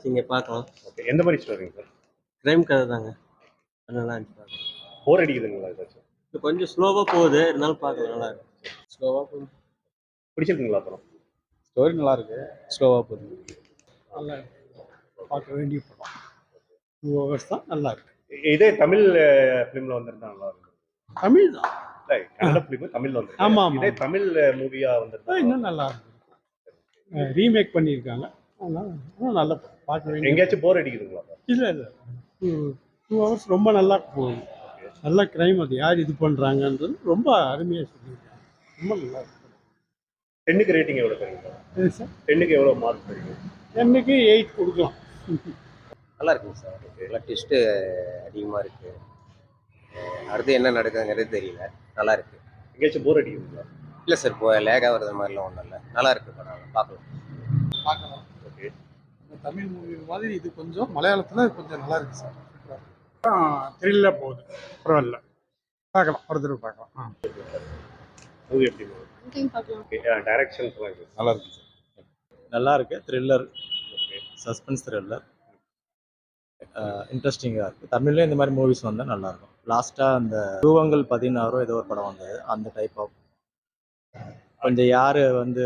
நீங்க பார்க்கலாம். ஓகே. எந்த மாரி ஸ்டோரிங்க சார்? கிரைம் கதை தாங்க. நல்லா இருந்துச்சு பார்க்க. போர் அடிக்குதுங்களா ஏதாச்சும்? இது கொஞ்சம் ஸ்லோவா போகுது. இருந்தாலும் பார்க்கலாம் நல்லா இருக்கு. ஸ்லோவா போகுது. பிடிச்சிருக்குங்களா படம்? ஸ்டோரி நல்லா இருக்கு. ஸ்லோவாக போகுது. நல்லா இருக்கு. பார்க்க வேண்டிய படம். 2 hours தான் நல்லா இருக்கு. இதே தமிழ் ஃபிலிம்ல வந்திருந்தா நல்லா இருக்கும். தமிழ் தான். இல்ல கன்னட ஃபிலிம் தமிழ்ல வந்திருக்கு. ஆமா, ஆமா. இதே தமிழ் மூவியா வந்திருந்தா இன்னும் நல்லா இருக்கு. ரீமேக் பண்ணியிருக்காங்க. அதனால இன்னும் நல்ல படம். பார்க்க வேண்டிய எங்கேயாச்சும் போர் அடிக்குதுங்களா? இல்லை 2 hours ரொம்ப நல்லா போகுது. நல்ல கிரைம், அது யார் இது பண்ணுறாங்கன்றது ரொம்ப அருமையாக சொல்லியிருக்காங்க. ரொம்ப நல்லா இருக்கு. 10க்கு ரேட்டிங் எவ்வளோ தருவீங்க? சரி சார், 10க்கு எவ்வளோ மார்க் தருவீங்க? என்னைக்கு 8 கொடுக்கலாம். நல்லா இருக்குங்க சார். நல்லா ட்விஸ்ட்டு அதிகமாக இருக்கு. அடுத்து என்ன நடக்குதுங்கிறது தெரியல. நல்லா இருக்கு. எங்கேயாச்சும் போர் அடிக்குதுங்களா? இல்லை சார், இப்போ லேகாக வருது மாதிரிலாம் ஒன்றும் இல்லை. நல்லா இருக்கு படம். பார்க்கலாம். பார்க்கலாம். ஓகே. தமிழ் மூவி மாதிரி இது கொஞ்சம் மலையாளத்தில் கொஞ்சம் நல்லா இருக்கு சார். த்ரில்லாக போகுது. பரவாயில்ல, பார்க்கலாம். ஒரு தடவை பார்க்கலாம். மூவி எப்படி பார்க்கலாம். ஓகே. டைரக்ஷன் சொல்லுங்க. நல்லா இருக்கு சார். நல்லா இருக்கு. Thriller, okay. சஸ்பென்ஸ் த்ரில்லர் இன்ட்ரெஸ்டிங்காக இருக்குது. தமிழ்லேயும் இந்த மாதிரி மூவிஸ் வந்தால் நல்லாயிருக்கும். லாஸ்ட்டாக அந்த தூவங்கள் 16 ஏதோ ஒரு படம் வந்தது. அந்த டைப் ஆஃப் கொஞ்சம் யார் வந்து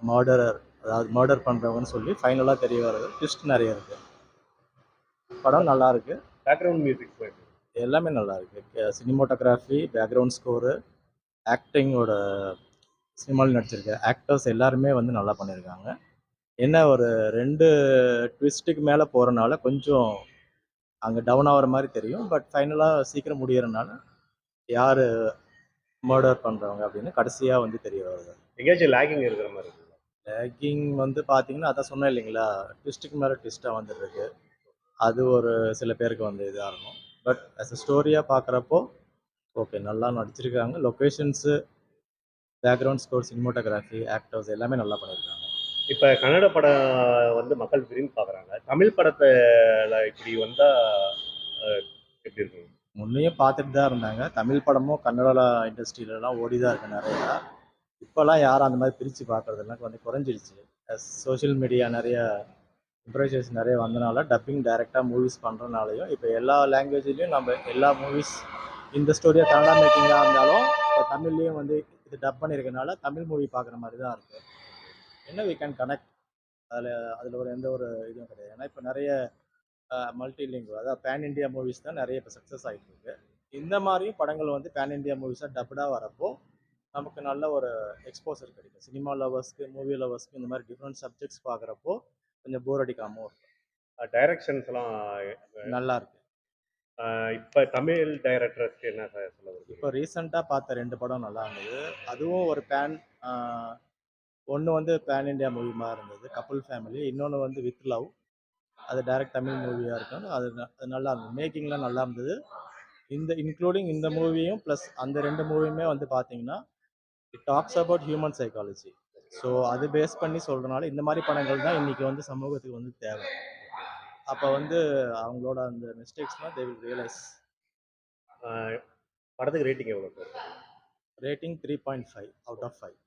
மர்டரர், அதாவது மர்டர் பண்ணுறவங்கன்னு சொல்லி ஃபைனலாக தெரிய வருது. ட்விஸ்ட் நிறைய இருக்குது. படம் நல்லா இருக்கு. பேக்ரவுண்ட் மியூசிக் எல்லாமே நல்லா இருக்கு. சினிமோட்டோகிராஃபி, பேக்ரவுண்ட் ஸ்கோரு, ஆக்டிங்கோட சினிமாவில் நடிச்சிருக்க ஆக்டர்ஸ் எல்லாருமே வந்து நல்லா பண்ணியிருக்காங்க. என்ன ஒரு 2 ட்விஸ்ட்டுக்கு மேலே போகிறனால கொஞ்சம் அங்கே டவுன் ஆகிற மாதிரி தெரியும். பட் ஃபைனலாக சீக்கிரம் முடியறனால யார் மர்டர் பண்ணுறவங்க அப்படின்னு கடைசியாக வந்து தெரிய வருது. எங்கேயாச்சும் லேகிங் இருக்கிற மாதிரி இருக்குங்களா? லேக்கிங் வந்து பார்த்தீங்கன்னா, அதான் சொன்னேன் இல்லைங்களா, ட்விஸ்ட்டுக்கு மேலே ட்விஸ்ட்டாக வந்துட்டுருக்கு. அது ஒரு சில பேருக்கு வந்து இதாக இருக்கும். பட் ஆஸ் அ ஸ்டோரியாக பார்க்குறப்போ ஓகே, நல்லா நடிச்சிருக்காங்க. Locations, background score, cinematography, actors எல்லாமே நல்லா பண்ணியிருக்காங்க. இப்போ கன்னட படம் வந்து மக்கள் விரும்பி பார்க்குறாங்க. தமிழ் படத்தில் இப்படி வந்தால் எப்படி இருக்கும்? முன்னையும் பார்த்துட்டு தான் இருந்தாங்க. தமிழ் படமும் கன்னட இண்டஸ்ட்ரியிலலாம் ஓடி தான் இருக்கு நிறையா. இப்போல்லாம் யாரும் அந்த மாதிரி பிரித்து பார்க்குறதெல்லாம் கொஞ்சம் குறைஞ்சிருச்சு. சோஷியல் மீடியா நிறைய இம்ப்ரவைசேஷன் நிறைய வந்தனால டப்பிங் டைரெக்டாக மூவிஸ் பண்ணுறனாலையும் இப்போ எல்லா லாங்குவேஜ்லேயும் நம்ம எல்லா மூவிஸ் இந்த ஸ்டோரியாக கன்னடா மேக்கிங்காக இருந்தாலும் இப்போ தமிழ்லேயும் வந்து இது டப் பண்ணியிருக்கனால தமிழ் மூவி பார்க்குற மாதிரி தான் இருக்குது. என்ன வி கேன் கனெக்ட், அதில் ஒரு எந்த ஒரு இதுவும் கிடையாது. ஏன்னா இப்போ நிறைய மல்டிலிங்குவல், அதாவது பேன் இண்டியா மூவிஸ் தான் நிறைய இப்போ சக்ஸஸ் ஆகிட்டு இருக்கு. இந்த மாதிரியும் படங்கள் வந்து பேன் இண்டியா மூவிஸாக டப்டாக வரப்போ நமக்கு நல்ல ஒரு எக்ஸ்போசர் கிடைக்கும். சினிமா லவர்ஸ்க்கு, மூவி லவர்ஸ்க்கு இந்த மாதிரி டிஃப்ரெண்ட் சப்ஜெக்ட்ஸ் பார்க்குறப்போ கொஞ்சம் போர் அடிக்காமல் இருக்கும். டைரக்ஷன்ஸ்லாம் நல்லா இருக்கு. இப்போ தமிழ் டைரக்டர்ஸ்க்கு என்ன சொல்ல வருது? இப்போ ரீசெண்டாக பார்த்த 2 படம் நல்லா இருந்தது. அதுவும் ஒரு ஒன்று வந்து பேன் இண்டியா மூவி மாதிரி இருந்தது, கப்புள் ஃபேமிலி. இன்னொன்று வந்து வித் லவ், அது டைரக்ட் தமிழ் மூவியாக இருக்கும். அது நல்லா இருந்தது. மேக்கிங்லாம் நல்லா இருந்தது. இன்க்ளூடிங் இந்த மூவியும் ப்ளஸ் அந்த 2 மூவியுமே வந்து பார்த்தீங்கன்னா it talks about human psychology. So அது பேஸ் பண்ணி சொல்கிறனால இந்த மாதிரி படங்கள் தான் இன்றைக்கி வந்து சமூகத்துக்கு வந்து தேவை. அப்போ வந்து அவங்களோட அந்த மிஸ்டேக்ஸ்னால் தே வில் ரியலைஸ். படத்துக்கு ரேட்டிங் எவ்வளோ சார்? Rating 3.5 out of 5.